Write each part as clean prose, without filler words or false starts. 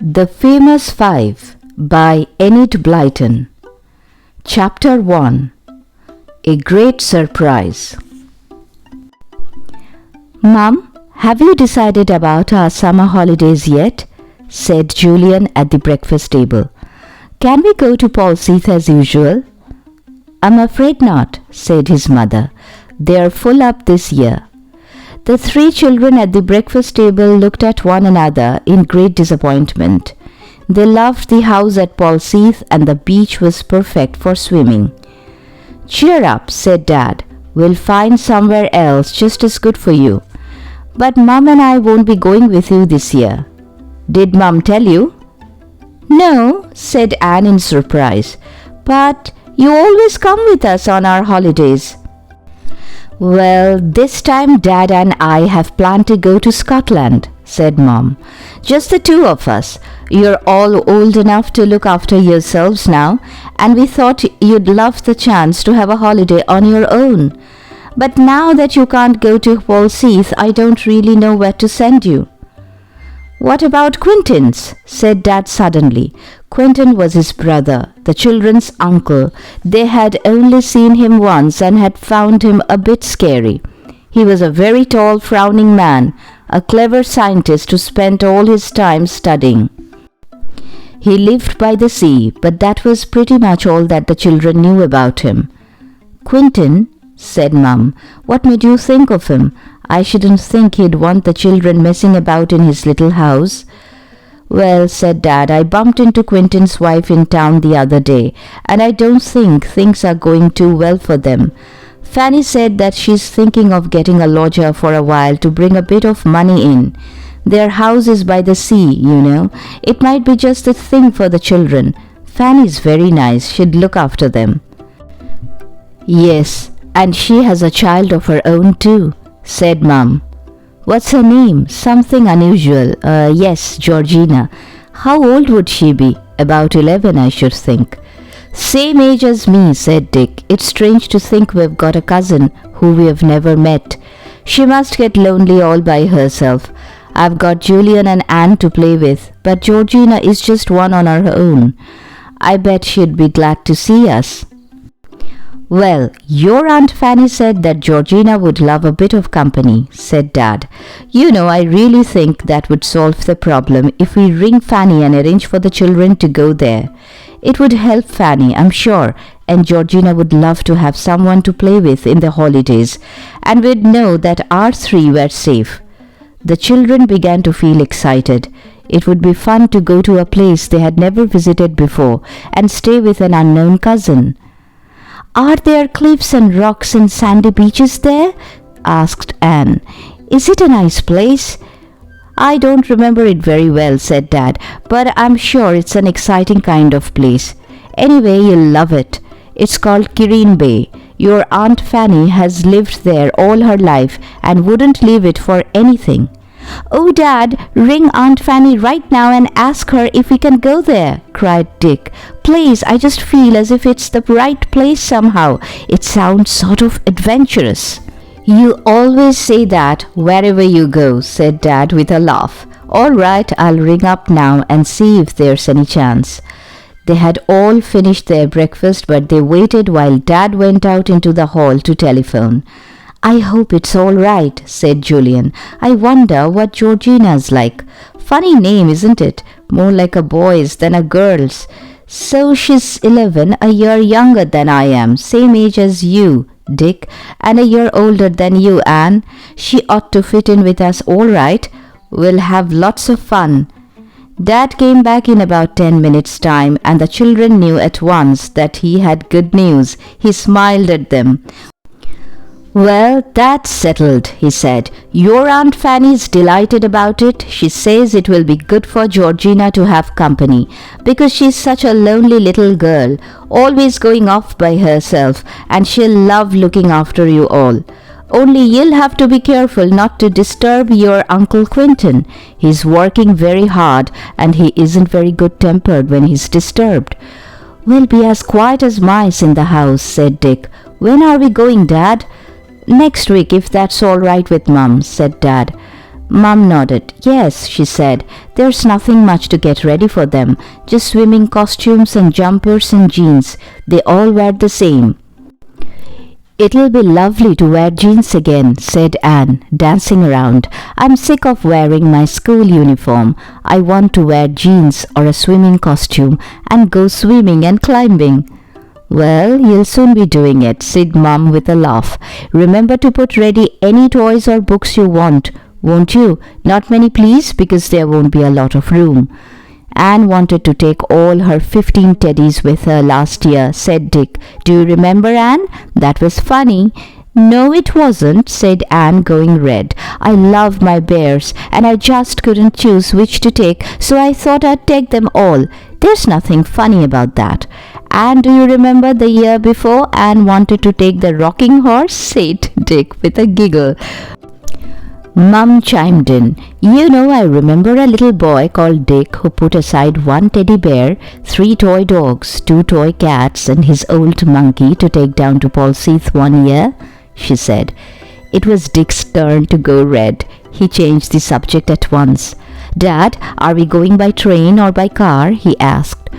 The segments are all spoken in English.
The Famous Five by Enid Blyton. Chapter 1. A Great Surprise. "Mum, have you decided about our summer holidays yet?" said Julian at the breakfast table. "Can we go to Polseath as usual?" "I'm afraid not," said his mother. "They're full up this year." The three children at the breakfast table looked at one another in great disappointment. They loved the house at Polseath and the beach was perfect for swimming. "Cheer up," said Dad. "We'll find somewhere else just as good for you." "But Mum and I won't be going with you this year." "Did Mum tell you?" "No," said Anne in surprise. "But you always come with us on our holidays." "Well, this time Dad and I have planned to go to Scotland," said Mom. "Just the two of us. You're all old enough to look after yourselves now, and we thought you'd love the chance to have a holiday on your own. But now that you can't go to Polseath, I don't really know where to send you." "What about Quentin's?" said Dad suddenly. Quentin was his brother, the children's uncle. They had only seen him once and had found him a bit scary. He was a very tall, frowning man, a clever scientist who spent all his time studying. He lived by the sea, but that was pretty much all that the children knew about him. "Quentin," said Mum, "what made you think of him? I shouldn't think he'd want the children messing about in his little house." "Well," said Dad, "I bumped into Quentin's wife in town the other day, and I don't think things are going too well for them. Fanny said that she's thinking of getting a lodger for a while to bring a bit of money in. Their house is by the sea, you know. It might be just the thing for the children. Fanny's very nice. She'd look after them." "Yes, and she has a child of her own too," said Mum. "What's her name? Something unusual. Yes, Georgina. How old would she be? About 11, I should think." "Same age as me," said Dick. "It's strange to think we've got a cousin who we've never met. She must get lonely all by herself. I've got Julian and Anne to play with, but Georgina is just one on her own. I bet she'd be glad to see us." "Well, your Aunt Fanny said that Georgina would love a bit of company," said Dad. "You know, I really think that would solve the problem if we ring Fanny and arrange for the children to go there. It would help Fanny, I'm sure, and Georgina would love to have someone to play with in the holidays, and we'd know that our three were safe." The children began to feel excited. It would be fun to go to a place they had never visited before and stay with an unknown cousin. "Are there cliffs and rocks and sandy beaches there?" asked Anne. "Is it a nice place?" "I don't remember it very well," said Dad, "but I'm sure it's an exciting kind of place. Anyway, you'll love it. It's called Kirreen Bay. Your Aunt Fanny has lived there all her life and wouldn't leave it for anything." "Oh, Dad, ring Aunt Fanny right now and ask her if we can go there," cried Dick. "Please, I just feel as if it's the right place somehow. It sounds sort of adventurous." "You always say that wherever you go," said Dad with a laugh. "All right, I'll ring up now and see if there's any chance." They had all finished their breakfast, but they waited while Dad went out into the hall to telephone. "I hope it's all right," said Julian. "I wonder what Georgina's like. Funny name, isn't it? More like a boy's than a girl's. So she's 11, a year younger than I am, same age as you, Dick, and a year older than you, Anne. She ought to fit in with us all right. We'll have lots of fun." Dad came back in about 10 minutes' time, and the children knew at once that he had good news. He smiled at them. "Well, that's settled," he said. "Your Aunt Fanny's delighted about it. She says it will be good for Georgina to have company, because she's such a lonely little girl, always going off by herself, and she'll love looking after you all. Only you'll have to be careful not to disturb your Uncle Quentin. He's working very hard, and he isn't very good-tempered when he's disturbed." "We'll be as quiet as mice in the house," said Dick. "When are we going, Dad?" "Next week, if that's all right with Mum," said Dad. Mum nodded. Yes, she said. There's nothing much to get ready for them. Just swimming costumes and jumpers and jeans. They all wear the same. It'll be lovely to wear jeans again, said Anne, dancing around. I'm sick of wearing my school uniform. I want to wear jeans or a swimming costume and go swimming and climbing. Well, you'll soon be doing it, said Mum with a laugh. Remember to put ready any toys or books you want, won't you? Not many, please, because there won't be a lot of room. Anne wanted to take all her 15 teddies with her last year, said Dick. Do you remember, Anne? That was funny. No, it wasn't, said Anne, going red. I love my bears, and I just couldn't choose which to take, so I thought I'd take them all. There's nothing funny about that. And do you remember the year before Anne wanted to take the rocking horse? Said Dick with a giggle. Mum chimed in. You know, I remember a little boy called Dick who put aside 1 teddy bear, 3 toy dogs, 2 toy cats, and his old monkey to take down to Polseath one year, she said. It was Dick's turn to go red. He changed the subject at once. Dad, are we going by train or by car? He asked.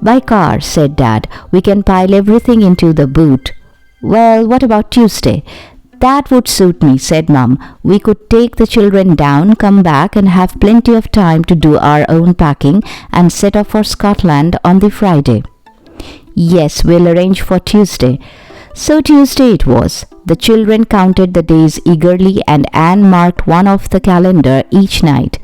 By car, said Dad. We can pile everything into the boot. Well, what about Tuesday? That would suit me, said Mum. We could take the children down, come back, and have plenty of time to do our own packing and set off for Scotland on the Friday. Yes, we'll arrange for Tuesday. So Tuesday it was. The children counted the days eagerly, and Anne marked one off the calendar each night.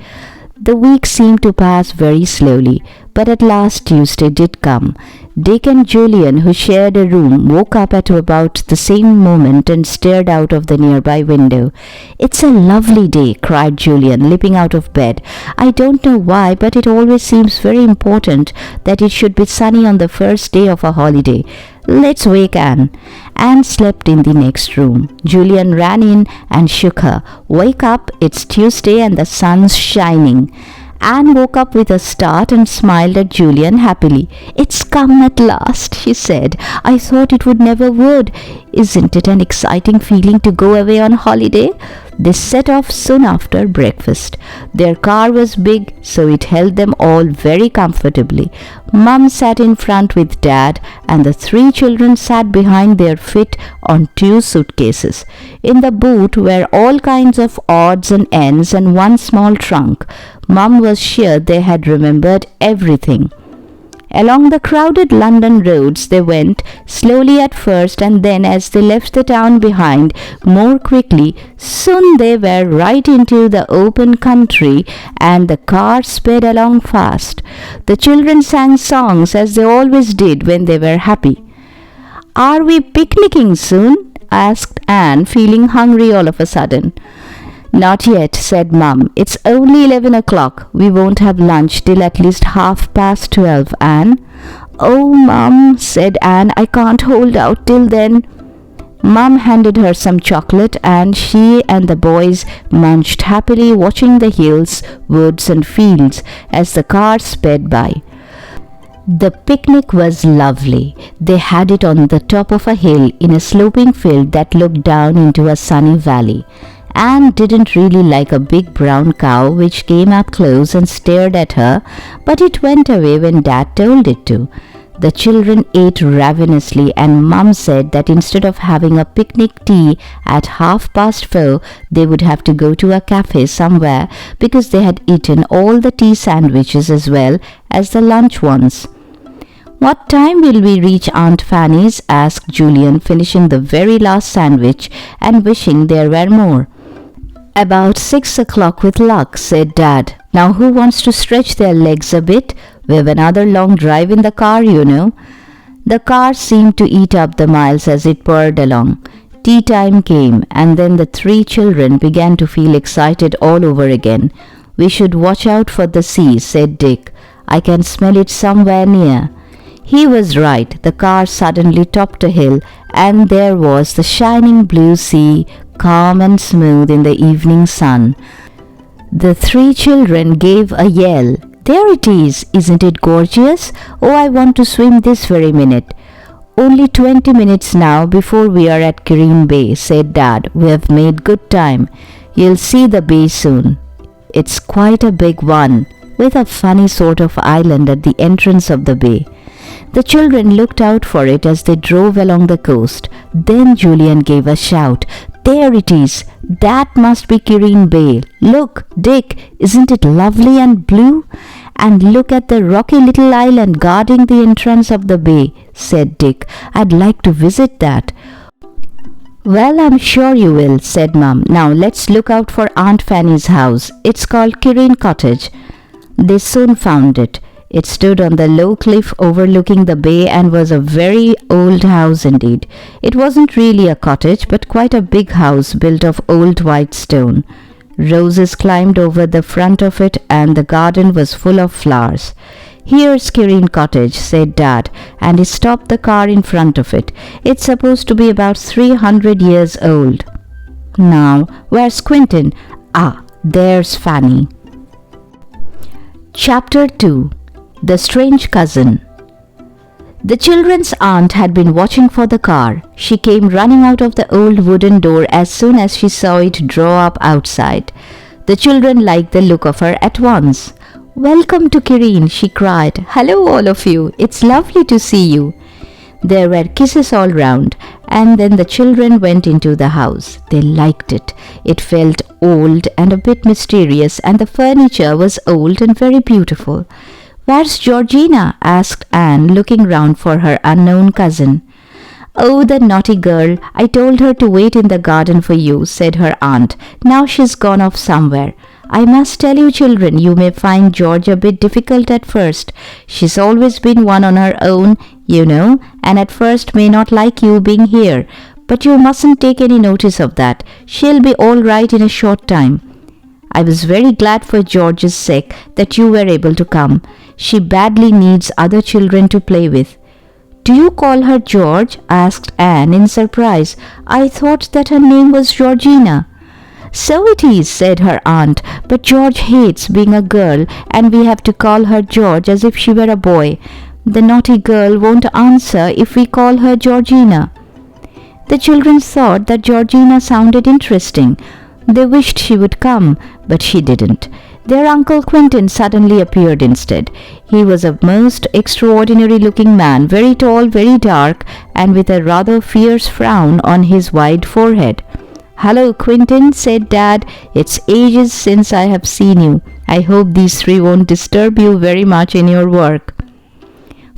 The week seemed to pass very slowly, but at last Tuesday did come. Dick and Julian, who shared a room, woke up at about the same moment and stared out of the nearby window. It's a lovely day, cried Julian, leaping out of bed. I don't know why, but it always seems very important that it should be sunny on the first day of a holiday. Let's wake Anne. Anne slept in the next room. Julian ran in and shook her. Wake up, it's Tuesday and the sun's shining. Anne woke up with a start and smiled at Julian happily. It's come at last, she said. I thought it never would. Isn't it an exciting feeling to go away on holiday? They set off soon after breakfast. Their car was big, so it held them all very comfortably. Mum sat in front with Dad, and the 3 children sat behind their feet on 2 suitcases. In the boot were all kinds of odds and ends and one small trunk. Mum was sure they had remembered everything. Along the crowded London roads they went, slowly at first, and then as they left the town behind, more quickly. Soon they were right into the open country, and the car sped along fast. The children sang songs as they always did when they were happy. Are we picnicking soon? Asked Anne, feeling hungry all of a sudden. Not yet, said Mum. It's only 11 o'clock. We won't have lunch till at least 12:30, Anne. Oh, Mum, said Anne, I can't hold out till then. Mum handed her some chocolate, and she and the boys munched happily, watching the hills, woods, and fields as the car sped by. The picnic was lovely. They had it on the top of a hill in a sloping field that looked down into a sunny valley. Anne didn't really like a big brown cow which came up close and stared at her, but it went away when Dad told it to. The children ate ravenously, and Mum said that instead of having a picnic tea at 4:30, they would have to go to a cafe somewhere because they had eaten all the tea sandwiches as well as the lunch ones. What time will we reach Aunt Fanny's? Asked Julian, finishing the very last sandwich and wishing there were more. About 6 o'clock with luck, said Dad. Now who wants to stretch their legs a bit? We've another long drive in the car, you know. The car seemed to eat up the miles as it purred along. Tea time came, and then the 3 children began to feel excited all over again. We should watch out for the sea, said Dick. I can smell it somewhere near. He was right. The car suddenly topped a hill, and there was the shining blue sea, calm and smooth in the evening sun. The 3 children gave a yell. There it is! Isn't it gorgeous? Oh, I want to swim this very minute. Only 20 minutes now before we are at Green Bay, said Dad. We have made good time. You'll see the bay soon. It's quite a big one, with a funny sort of island at the entrance of the bay. The children looked out for it as they drove along the coast. Then Julian gave a shout. There it is! That must be Kireen Bay. Look, Dick, isn't it lovely and blue? And look at the rocky little island guarding the entrance of the bay, said Dick. I'd like to visit that. Well, I'm sure you will, said Mum. Now let's look out for Aunt Fanny's house. It's called Kireen Cottage. They soon found it. It stood on the low cliff overlooking the bay and was a very old house indeed. It wasn't really a cottage, but quite a big house built of old white stone. Roses climbed over the front of it and the garden was full of flowers. Here's Kireen Cottage, said Dad, and he stopped the car in front of it. It's supposed to be about 300 years old. Now, where's Quentin? Ah, there's Fanny. Chapter 2. The Strange Cousin. The children's aunt had been watching for the car. She came running out of the old wooden door as soon as she saw it draw up outside. The children liked the look of her at once. Welcome to Kireen, she cried. Hello all of you. It's lovely to see you. There were kisses all round, and then the children went into the house. They liked it. It felt old and a bit mysterious, and the furniture was old and very beautiful. Where's Georgina? Asked Anne, looking round for her unknown cousin. Oh, the naughty girl. I told her to wait in the garden for you, said her aunt. Now she's gone off somewhere. I must tell you, children, you may find George a bit difficult at first. She's always been one on her own, you know, and at first may not like you being here. But you mustn't take any notice of that. She'll be all right in a short time. I was very glad for George's sake that you were able to come. She badly needs other children to play with. Do you call her George? Asked Anne in surprise. I thought that her name was Georgina. So it is, said her aunt, but George hates being a girl and we have to call her George as if she were a boy. The naughty girl won't answer if we call her Georgina. The children thought that Georgina sounded interesting. They wished she would come, but she didn't. Their Uncle Quentin suddenly appeared instead. He was a most extraordinary-looking man, very tall, very dark, and with a rather fierce frown on his wide forehead. Hello, Quentin, said Dad. It's ages since I have seen you. I hope these three won't disturb you very much in your work.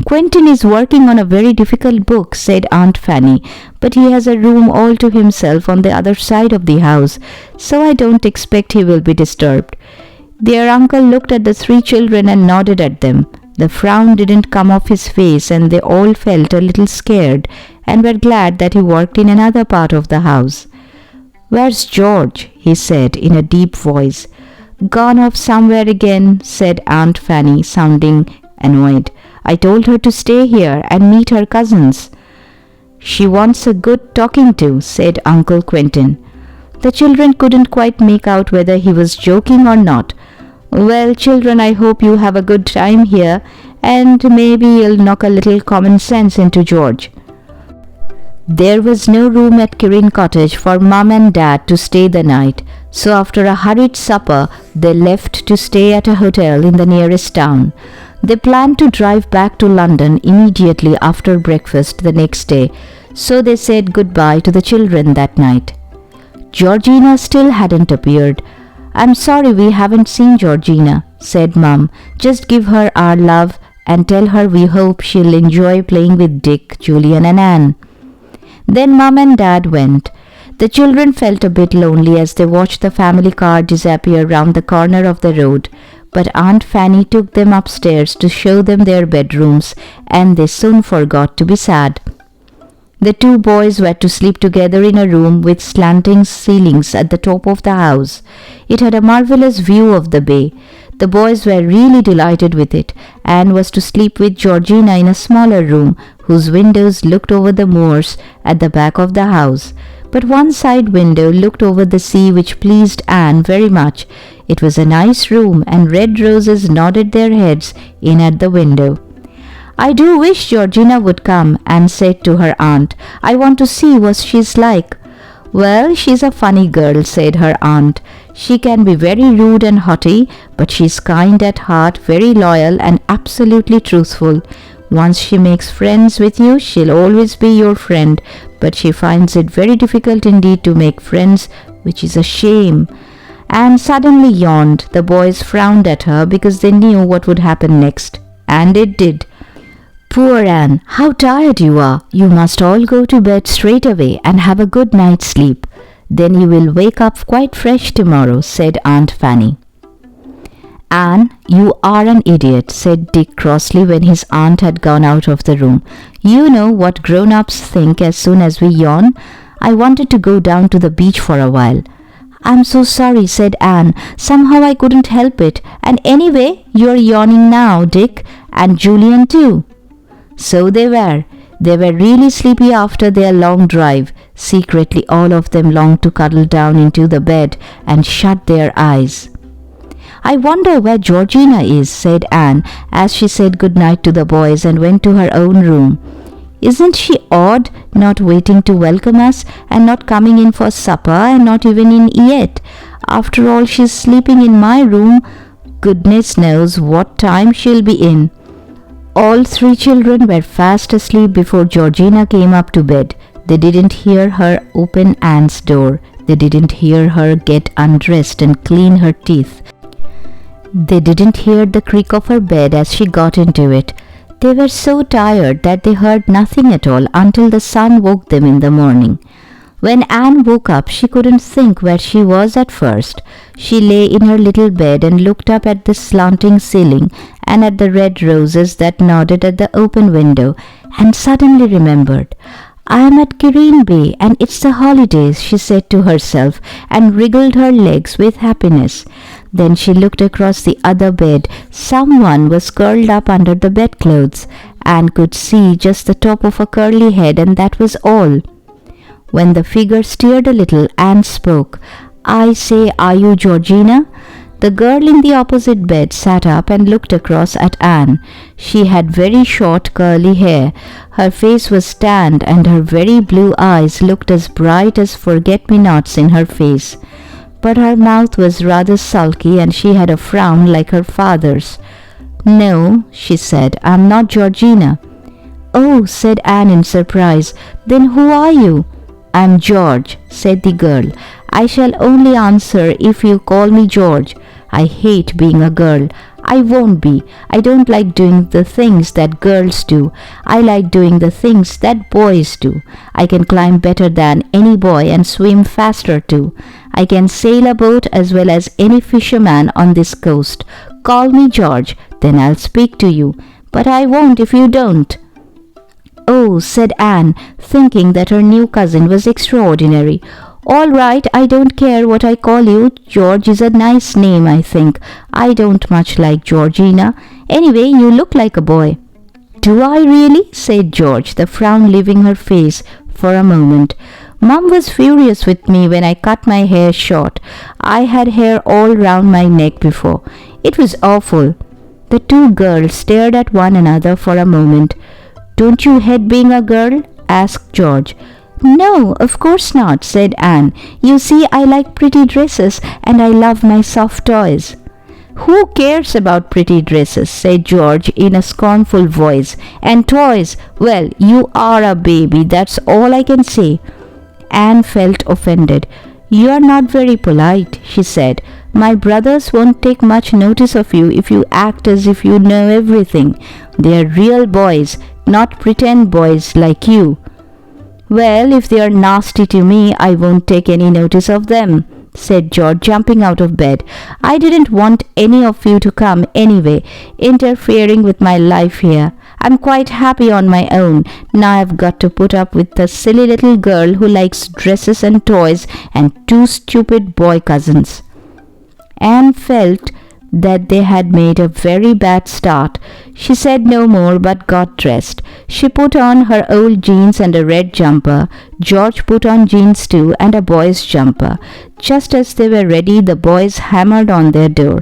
Quentin is working on a very difficult book, said Aunt Fanny, but he has a room all to himself on the other side of the house, so I don't expect he will be disturbed. Their uncle looked at the three children and nodded at them. The frown didn't come off his face, and they all felt a little scared and were glad that he worked in another part of the house. Where's George? He said in a deep voice. Gone off somewhere again, said Aunt Fanny, sounding annoyed. I told her to stay here and meet her cousins. She wants a good talking to, said Uncle Quentin. The children couldn't quite make out whether he was joking or not. Well, children, I hope you have a good time here, and maybe you'll knock a little common sense into George. There was no room at Kireen Cottage for Mum and Dad to stay the night, so after a hurried supper, they left to stay at a hotel in the nearest town. They planned to drive back to London immediately after breakfast the next day, so they said goodbye to the children that night. Georgina still hadn't appeared. I'm sorry we haven't seen Georgina, said Mum. Just give her our love and tell her we hope she'll enjoy playing with Dick, Julian and Anne. Then Mum and Dad went. The children felt a bit lonely as they watched the family car disappear round the corner of the road, but Aunt Fanny took them upstairs to show them their bedrooms, and they soon forgot to be sad. The two boys were to sleep together in a room with slanting ceilings at the top of the house. It had a marvelous view of the bay. The boys were really delighted with it. Anne was to sleep with Georgina in a smaller room, whose windows looked over the moors at the back of the house. But one side window looked over the sea, which pleased Anne very much. It was a nice room, and red roses nodded their heads in at the window. I do wish Georgina would come, Anne said to her aunt. I want to see what she's like. Well, she's a funny girl, said her aunt. She can be very rude and haughty, but she's kind at heart, very loyal and absolutely truthful. Once she makes friends with you, she'll always be your friend, but she finds it very difficult indeed to make friends, which is a shame." Anne suddenly yawned. The boys frowned at her because they knew what would happen next. And it did. "Poor Anne, how tired you are. You must all go to bed straight away and have a good night's sleep. Then you will wake up quite fresh tomorrow," said Aunt Fanny. "Anne, you are an idiot," said Dick crossly when his aunt had gone out of the room. "You know what grown-ups think as soon as we yawn. I wanted to go down to the beach for a while." "I'm so sorry," said Anne. "Somehow I couldn't help it. And anyway, you're yawning now, Dick, and Julian too." So they were. They were really sleepy after their long drive. Secretly, all of them longed to cuddle down into the bed and shut their eyes. "I wonder where Georgina is," said Anne, as she said good night to the boys and went to her own room. "Isn't she odd, not waiting to welcome us, and not coming in for supper, and not even in yet? After all, she's sleeping in my room. Goodness knows what time she'll be in." All three children were fast asleep before Georgina came up to bed. They didn't hear her open Anne's door. They didn't hear her get undressed and clean her teeth. They didn't hear the creak of her bed as she got into it. They were so tired that they heard nothing at all until the sun woke them in the morning. When Anne woke up, she couldn't think where she was at first. She lay in her little bed and looked up at the slanting ceiling and at the red roses that nodded at the open window, and suddenly remembered. "I am at Green Bay and it's the holidays," she said to herself, and wriggled her legs with happiness. Then she looked across the other bed. Someone was curled up under the bedclothes. Anne could see just the top of a curly head, and that was all. When the figure stirred a little, Anne spoke. "I say, are you Georgina?" The girl in the opposite bed sat up and looked across at Anne. She had very short curly hair. Her face was tanned, and her very blue eyes looked as bright as forget-me-nots in her face. But her mouth was rather sulky, and she had a frown like her father's. "No," she said, "I'm not Georgina." "Oh," said Anne in surprise. "Then who are you?" "I'm George," said the girl. "I shall only answer if you call me George. I hate being a girl. I won't be. I don't like doing the things that girls do. I like doing the things that boys do. I can climb better than any boy and swim faster too. I can sail a boat as well as any fisherman on this coast. Call me George, then I'll speak to you. But I won't if you don't." "Oh," said Anne, thinking that her new cousin was extraordinary. "All right, I don't care what I call you. George is a nice name, I think. I don't much like Georgina. Anyway, you look like a boy." "Do I really?" said George, the frown leaving her face for a moment. "Mum was furious with me when I cut my hair short. I had hair all round my neck before. It was awful." The two girls stared at one another for a moment. "Don't you hate being a girl?" asked George. "No, of course not," said Anne. "You see, I like pretty dresses, and I love my soft toys." "Who cares about pretty dresses?" said George in a scornful voice. "And toys? Well, you are a baby, that's all I can say." Anne felt offended. "You are not very polite," she said. "My brothers won't take much notice of you if you act as if you know everything. They are real boys, not pretend boys like you." "Well, if they are nasty to me, I won't take any notice of them," said George, jumping out of bed. "I didn't want any of you to come anyway, interfering with my life here. I'm quite happy on my own. Now I've got to put up with the silly little girl who likes dresses and toys and two stupid boy cousins." Anne felt that they had made a very bad start. She said no more but got dressed. She put on her old jeans and a red jumper. George put on jeans too and a boy's jumper. Just as they were ready, the boys hammered on their door.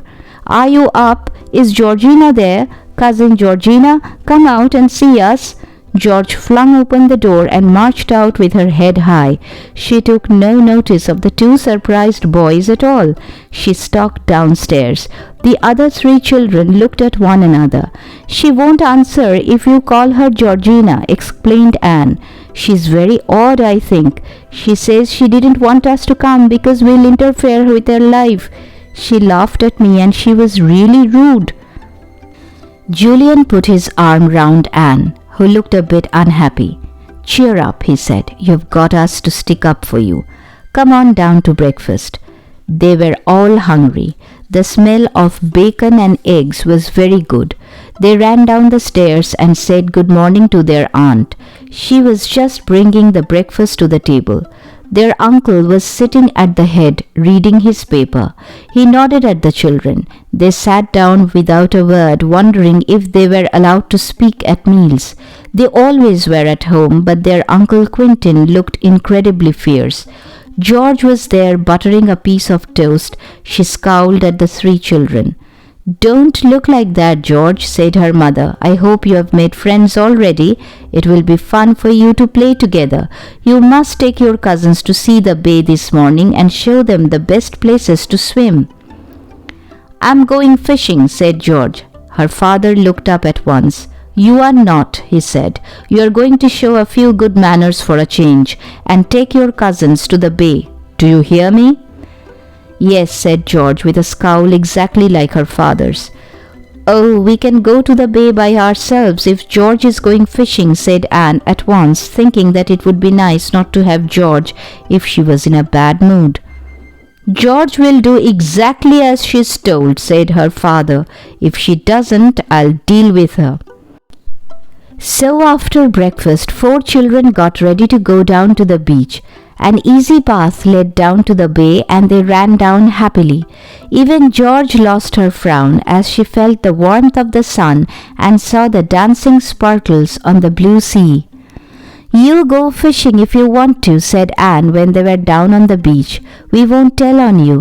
"Are you up? Is Georgina there? Cousin Georgina, come out and see us." George flung open the door and marched out with her head high. She took no notice of the two surprised boys at all. She stalked downstairs. The other three children looked at one another. "She won't answer if you call her Georgina," explained Anne. "She's very odd, I think. She says she didn't want us to come because we'll interfere with her life. She laughed at me and she was really rude." Julian put his arm round Anne, who looked a bit unhappy. "Cheer up," he said. "You've got us to stick up for you. Come on down to breakfast." They were all hungry. The smell of bacon and eggs was very good. They ran down the stairs and said good morning to their aunt. She was just bringing the breakfast to the table. Their uncle was sitting at the head, reading his paper. He nodded at the children. They sat down without a word, wondering if they were allowed to speak at meals. They always were at home, but their Uncle Quentin looked incredibly fierce. George was there buttering a piece of toast. She scowled at the three children. "Don't look like that, George," said her mother. "I hope you have made friends already. It will be fun for you to play together. You must take your cousins to see the bay this morning and show them the best places to swim." "I'm going fishing," said George. Her father looked up at once. "You are not," he said. "You are going to show a few good manners for a change and take your cousins to the bay. Do you hear me?" "Yes," said George with a scowl exactly like her father's. "Oh, we can go to the bay by ourselves if George is going fishing," said Anne at once, thinking that it would be nice not to have George if she was in a bad mood. "George will do exactly as she's told," said her father. "If she doesn't, I'll deal with her." So after breakfast, 4 children got ready to go down to the beach. An easy path led down to the bay and they ran down happily. Even George lost her frown as she felt the warmth of the sun and saw the dancing sparkles on the blue sea. "You go fishing if you want to," said Anne when they were down on the beach. "We won't tell on you.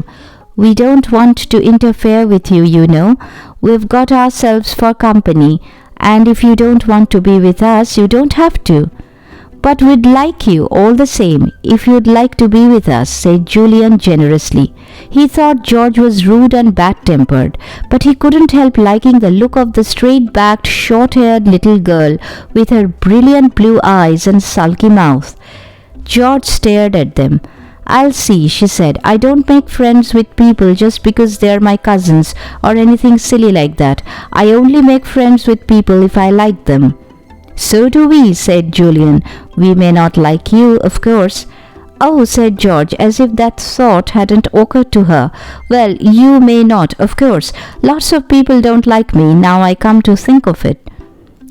We don't want to interfere with you, you know. We've got ourselves for company, and if you don't want to be with us, you don't have to." "But we'd like you all the same, if you'd like to be with us," said Julian generously. He thought George was rude and bad-tempered, but he couldn't help liking the look of the straight-backed, short-haired little girl with her brilliant blue eyes and sulky mouth. George stared at them. "I'll see," she said. "I don't make friends with people just because they're my cousins or anything silly like that. I only make friends with people if I like them." "So do we," said Julian. "We may not like you, of course." "Oh," said George, as if that thought hadn't occurred to her. "Well, you may not, of course. Lots of people don't like me, now I come to think of it."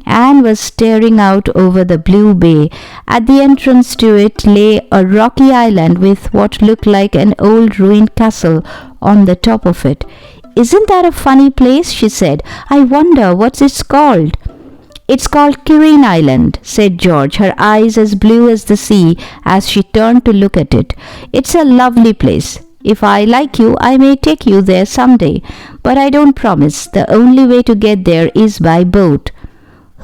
Anne was staring out over the blue bay. At the entrance to it lay a rocky island with what looked like an old ruined castle on the top of it. "Isn't that a funny place?" she said. "I wonder what it's called." "It's called Kirin Island," said George, her eyes as blue as the sea as she turned to look at it. "It's a lovely place. If I like you, I may take you there someday, but I don't promise. The only way to get there is by boat."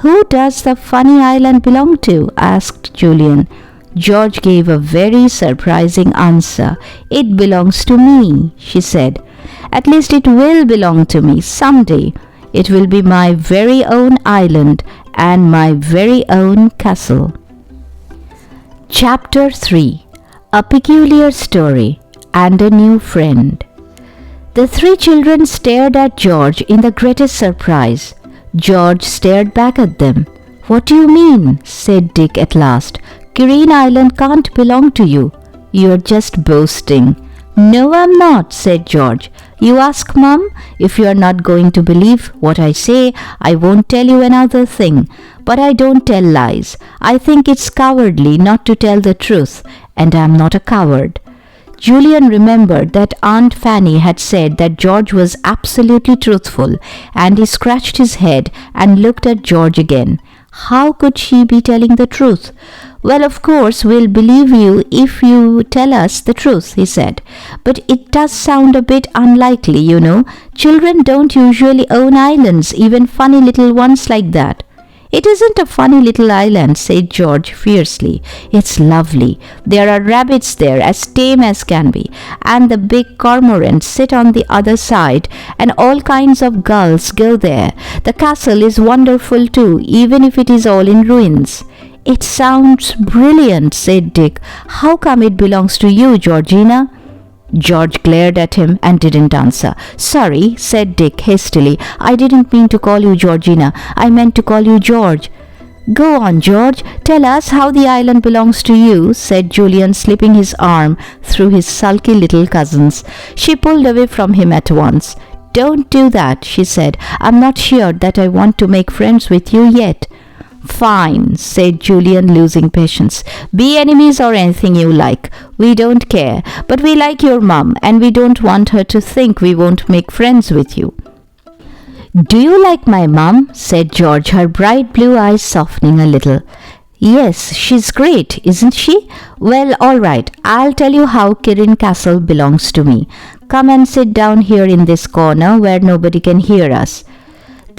"Who does the funny island belong to?" asked Julian. George gave a very surprising answer. "It belongs to me," she said. "At least it will belong to me someday. It will be my very own island and my very own castle." Chapter 3. A Peculiar Story and a New Friend. The 3 children stared at George in the greatest surprise. George stared back at them. "What do you mean?" said Dick at last. "Kirin Island can't belong to you. You're just boasting." "No, I'm not," said George. "You ask Mum. If you are not going to believe what I say, I won't tell you another thing. But I don't tell lies. I think it's cowardly not to tell the truth, and I'm not a coward." Julian remembered that Aunt Fanny had said that George was absolutely truthful, and he scratched his head and looked at George again. How could she be telling the truth? "Well, of course, we'll believe you if you tell us the truth," he said. "But it does sound a bit unlikely, you know. Children don't usually own islands, even funny little ones like that." "It isn't a funny little island," said George fiercely. "It's lovely. There are rabbits there, as tame as can be, and the big cormorants sit on the other side, and all kinds of gulls go there. The castle is wonderful too, even if it is all in ruins." "It sounds brilliant," said Dick. "How come it belongs to you, Georgina?" George glared at him and didn't answer. "Sorry," said Dick hastily. "I didn't mean to call you Georgina. I meant to call you George." "Go on, George. Tell us how the island belongs to you," said Julian, slipping his arm through his sulky little cousin's. She pulled away from him at once. "Don't do that," she said. "I'm not sure that I want to make friends with you yet." "Fine," said Julian, losing patience. "Be enemies or anything you like. We don't care. But we like your mum, and we don't want her to think we won't make friends with you." "Do you like my mum?" said George, her bright blue eyes softening a little. "Yes, she's great, isn't she? Well, all right. I'll tell you how Kirin Castle belongs to me. Come and sit down here in this corner where nobody can hear us."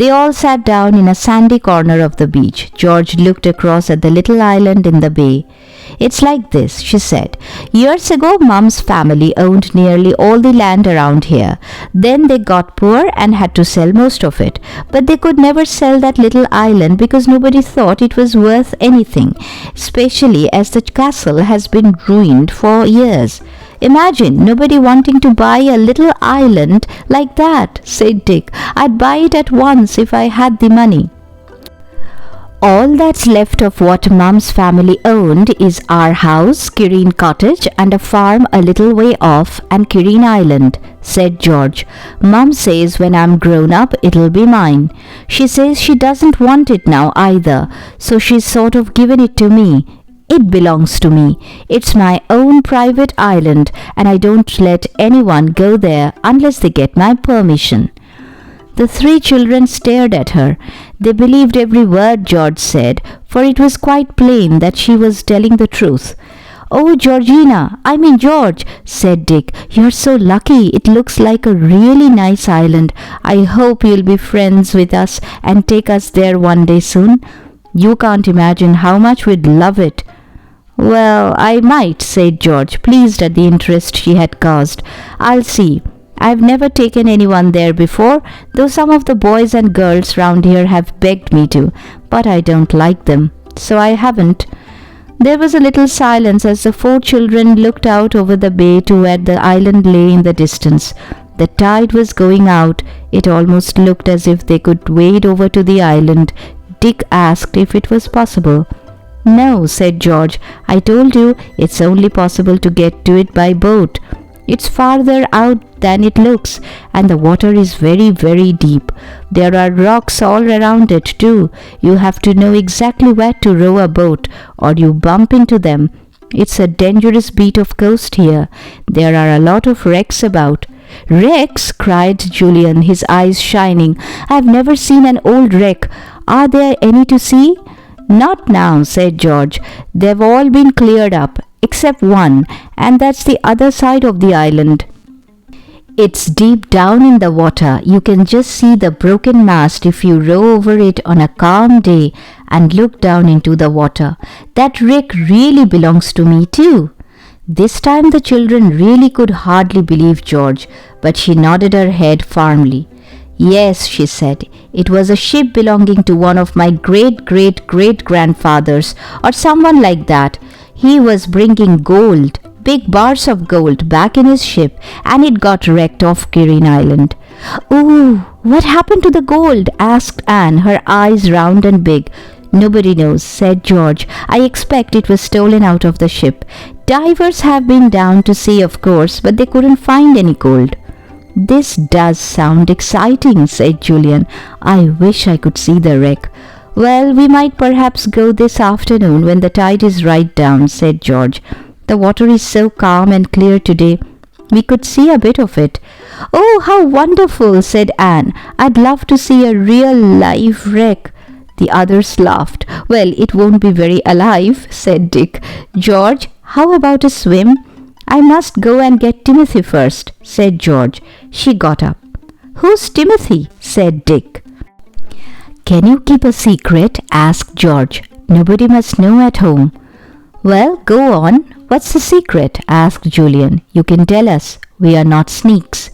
They all sat down in a sandy corner of the beach. George looked across at the little island in the bay. "It's like this," she said. "Years ago, Mum's family owned nearly all the land around here. Then they got poor and had to sell most of it. But they could never sell that little island because nobody thought it was worth anything, especially as the castle has been ruined for years. Imagine nobody wanting to buy a little island like that," said Dick. "I'd buy it at once if I had the money." "All that's left of what Mum's family owned is our house, Kirin Cottage, and a farm a little way off, and Kirin Island," said George. "Mum says when I'm grown up it'll be mine. She says she doesn't want it now either, so she's sort of given it to me. It belongs to me. It's my own private island, and I don't let anyone go there unless they get my permission." The three children stared at her. They believed every word George said, for it was quite plain that she was telling the truth. "Oh, Georgina, I mean George," said Dick. "You're so lucky. It looks like a really nice island. I hope you'll be friends with us and take us there one day soon. You can't imagine how much we'd love it." "Well, I might," said George, pleased at the interest she had caused. "I'll see. I've never taken anyone there before, though some of the boys and girls round here have begged me to, but I don't like them, so I haven't." There was a little silence as the four children looked out over the bay to where the island lay in the distance. The tide was going out. It almost looked as if they could wade over to the island. Dick asked if it was possible. "No," said George. "I told you it's only possible to get to it by boat. It's farther out than it looks, and the water is very, very deep. There are rocks all around it too. You have to know exactly where to row a boat, or you bump into them. It's a dangerous beat of coast here. There are a lot of wrecks about." "Wrecks?" cried Julian, his eyes shining. "I've never seen an old wreck. Are there any to see?" "Not now," said George. "They've all been cleared up, except one, and that's the other side of the island. It's deep down in the water. You can just see the broken mast if you row over it on a calm day and look down into the water. That wreck really belongs to me too." This time the children really could hardly believe George, but she nodded her head firmly. "Yes," she said, "it was a ship belonging to one of my great-great-great-grandfathers, or someone like that. He was bringing gold, big bars of gold, back in his ship, and it got wrecked off Kirin Island." "Ooh, what happened to the gold?" asked Anne, her eyes round and big. "Nobody knows," said George. "I expect it was stolen out of the ship. Divers have been down to see, of course, but they couldn't find any gold." "This does sound exciting," said Julian. "I wish I could see the wreck." "Well, we might perhaps go this afternoon when the tide is right down," said George. "The water is so calm and clear today. We could see a bit of it." "Oh, how wonderful," said Anne. "I'd love to see a real live wreck." The others laughed. "Well, it won't be very alive," said Dick. "George, how about a swim?" "I must go and get Timothy first," said George. She got up. "Who's Timothy?" said Dick. "Can you keep a secret?" asked George. "Nobody must know at home." "Well, go on. What's the secret?" asked Julian. "You can tell us. We are not sneaks."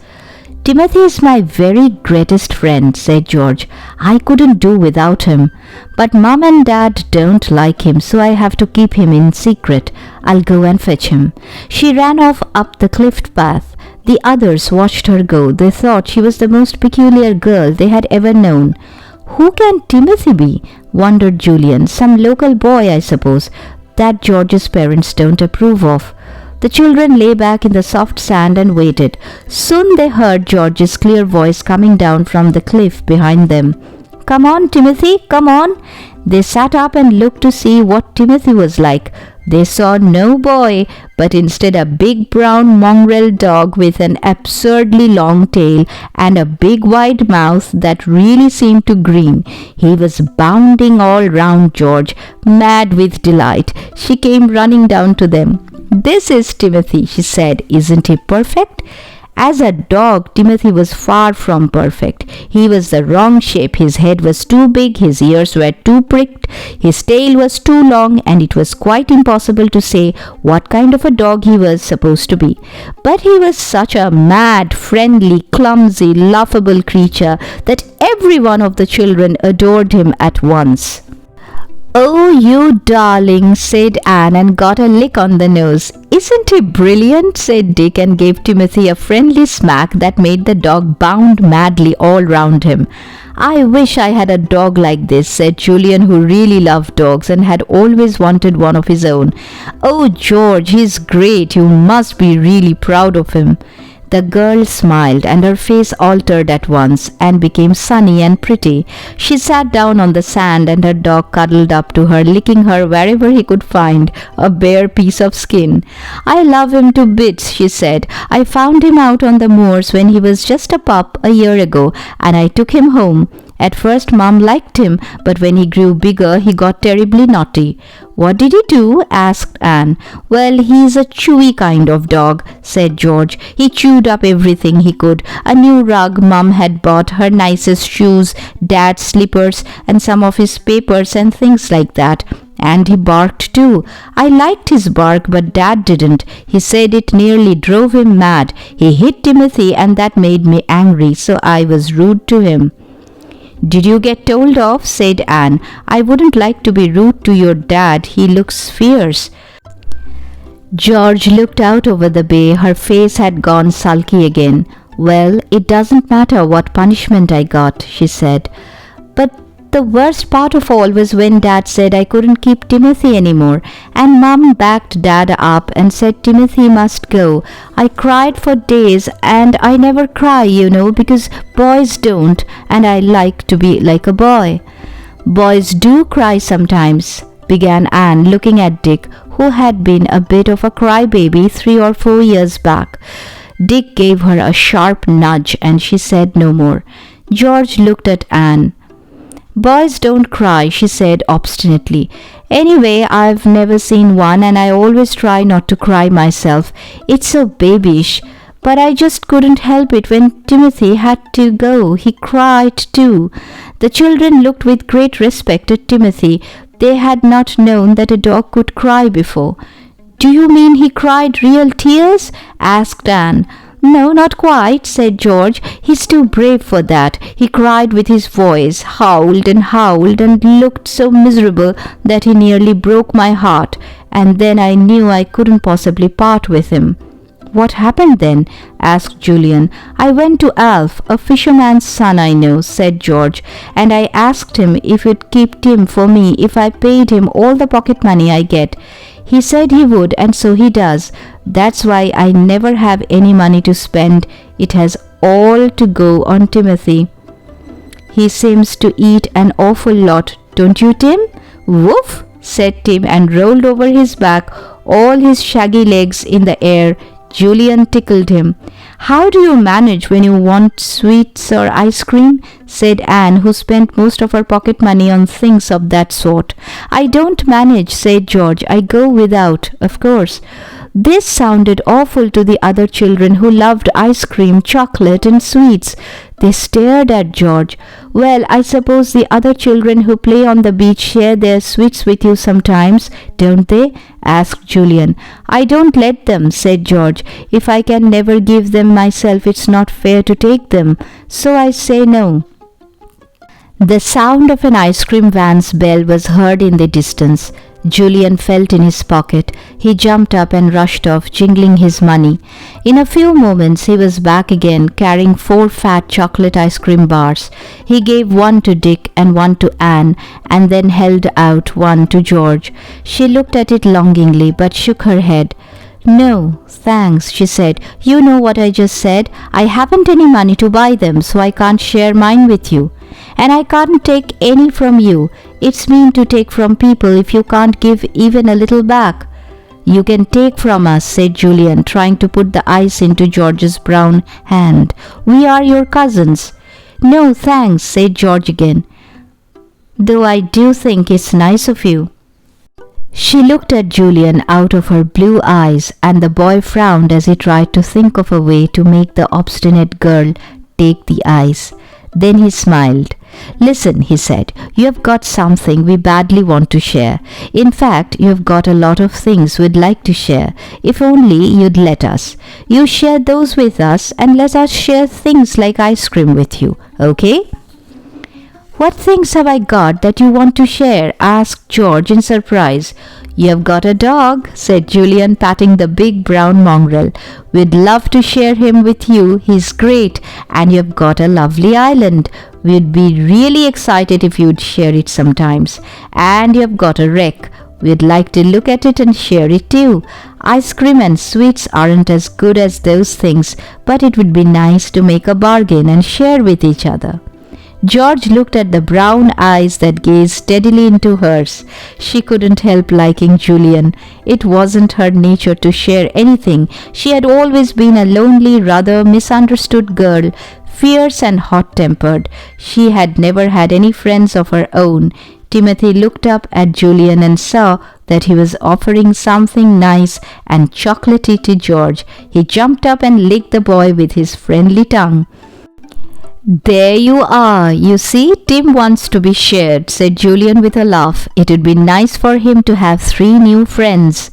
"Timothy is my very greatest friend," said George. "I couldn't do without him. But Mum and Dad don't like him, so I have to keep him in secret. I'll go and fetch him." She ran off up the cliff path. The others watched her go. They thought she was the most peculiar girl they had ever known. "Who can Timothy be?" wondered Julian. "Some local boy, I suppose, that George's parents don't approve of." The children lay back in the soft sand and waited. Soon they heard George's clear voice coming down from the cliff behind them. "Come on, Timothy, come on." They sat up and looked to see what Timothy was like. They saw no boy, but instead a big brown mongrel dog with an absurdly long tail and a big wide mouth that really seemed to grin. He was bounding all round George, mad with delight. She came running down to them. "This is Timothy," she said. "Isn't he perfect?" As a dog, Timothy was far from perfect. He was the wrong shape. His head was too big, his ears were too pricked, his tail was too long, and it was quite impossible to say what kind of a dog he was supposed to be. But he was such a mad, friendly, clumsy, laughable creature that every one of the children adored him at once. "Oh, you darling," said Anne, and got a lick on the nose. "Isn't he brilliant?" said Dick, and gave Timothy a friendly smack that made the dog bound madly all round him. "I wish I had a dog like this," said Julian, who really loved dogs and had always wanted one of his own. "Oh, George, he's great. You must be really proud of him." The girl smiled, and her face altered at once and became sunny and pretty. She sat down on the sand, and her dog cuddled up to her, licking her wherever he could find a bare piece of skin. "I love him to bits," she said. "I found him out on the moors when he was just a pup a year ago, and I took him home. At first Mum liked him, but when he grew bigger he got terribly naughty." "What did he do?" asked Anne. "Well, he's a chewy kind of dog," said George. "He chewed up everything he could. A new rug Mum had bought, her nicest shoes, Dad's slippers, and some of his papers and things like that. And he barked too. I liked his bark, but Dad didn't. He said it nearly drove him mad. He hit Timothy, and that made me angry, so I was rude to him." "Did you get told off?" said Anne. "I wouldn't like to be rude to your dad. He looks fierce." George looked out over the bay. Her face had gone sulky again. "Well, it doesn't matter what punishment I got," she said. "But the worst part of all was when Dad said I couldn't keep Timothy anymore, and Mum backed Dad up and said Timothy must go. I cried for days, and I never cry, you know, because boys don't, and I like to be like a boy." "Boys do cry sometimes," began Anne, looking at Dick, who had been a bit of a crybaby 3 or 4 years back. Dick gave her a sharp nudge, and she said no more. George looked at Anne. "Boys don't cry," she said obstinately. "Anyway, I've never seen one, and I always try not to cry myself. It's so babyish. But I just couldn't help it when Timothy had to go. He cried too." The children looked with great respect at Timothy. They had not known that a dog could cry before. "Do you mean he cried real tears?" asked Anne. "No, not quite," said George. "He's too brave for that. He cried with his voice, howled, and looked so miserable that he nearly broke my heart. And then I knew I couldn't possibly part with him." "What happened then?" asked Julian. "I went to Alf, a fisherman's son I know," said George, "and I asked him if he'd keep Tim for me if I paid him all the pocket money I get. He said he would, and so he does. That's why I never have any money to spend. It has all to go on Timothy. He seems to eat an awful lot, don't you, Tim?" "Woof," said Tim, and rolled over his back, all his shaggy legs in the air. Julian tickled him. "How do you manage when you want sweets or ice cream?" said Anne, who spent most of her pocket money on things of that sort. "I don't manage," said George. "I go without, of course." This sounded awful to the other children, who loved ice cream, chocolate, and sweets. They stared at George. Well, I suppose the other children who play on the beach share their sweets with you sometimes, don't they? Asked Julian. I don't let them, said George. If I can never give them myself, it's not fair to take them. So I say no. The sound of an ice cream van's bell was heard in the distance. Julian felt in his pocket. He jumped up and rushed off, jingling his money. In a few moments he was back again, carrying 4 fat chocolate ice cream bars. He gave one to Dick and one to Anne, and then held out one to George. She looked at it longingly, but shook her head. No, thanks, she said. You know what I just said. I haven't any money to buy them, so I can't share mine with you. And I can't take any from you. It's mean to take from people if you can't give even a little back. You can take from us, said Julian, trying to put the ice into George's brown hand. We are your cousins. No, thanks, said George again. Though I do think it's nice of you. She looked at Julian out of her blue eyes, and the boy frowned as he tried to think of a way to make the obstinate girl take the ice. Then he smiled. Listen, he said, you have got something we badly want to share. In fact, you have got a lot of things we'd like to share, if only you'd let us. You share those with us and let us share things like ice cream with you, okay? What things have I got that you want to share? Asked George in surprise. You have got a dog, said Julian, patting the big brown mongrel. We'd love to share him with you. He's great. And you've got a lovely island. We'd be really excited if you'd share it sometimes. And you've got a wreck. We'd like to look at it and share it too. Ice cream and sweets aren't as good as those things, but it would be nice to make a bargain and share with each other. George looked at the brown eyes that gazed steadily into hers. She couldn't help liking Julian. It wasn't her nature to share anything. She had always been a lonely, rather misunderstood girl, fierce and hot-tempered. She had never had any friends of her own. Timothy looked up at Julian and saw that he was offering something nice and chocolatey to George. He jumped up and licked the boy with his friendly tongue. There you are. You see, Tim wants to be shared, said Julian with a laugh. It would be nice for him to have 3 new friends.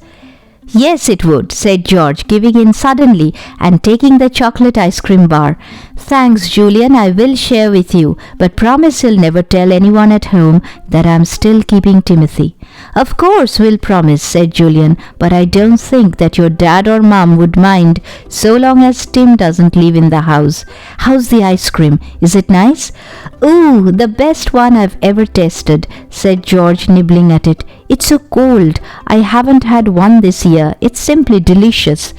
Yes, it would, said George, giving in suddenly and taking the chocolate ice cream bar. Thanks, Julian, I will share with you, but promise you'll never tell anyone at home that I'm still keeping Timothy. Of course we'll promise, said Julian, but I don't think that your dad or mom would mind so long as Tim doesn't live in the house. How's the ice cream? Is it nice? Ooh, the best one I've ever tasted, said George, nibbling at it. It's so cold. I haven't had one this year. It's simply delicious.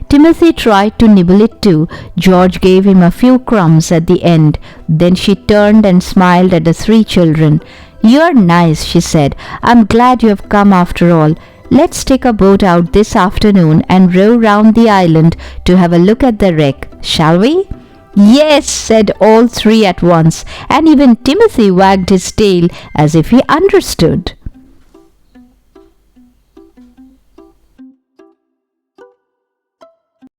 Timothy tried to nibble it too. George gave him a few crumbs at the end. Then she turned and smiled at the 3 children. You're nice, she said. I'm glad you have come after all. Let's take a boat out this afternoon and row round the island to have a look at the wreck, shall we? Yes, said all 3 at once, and even Timothy wagged his tail as if he understood.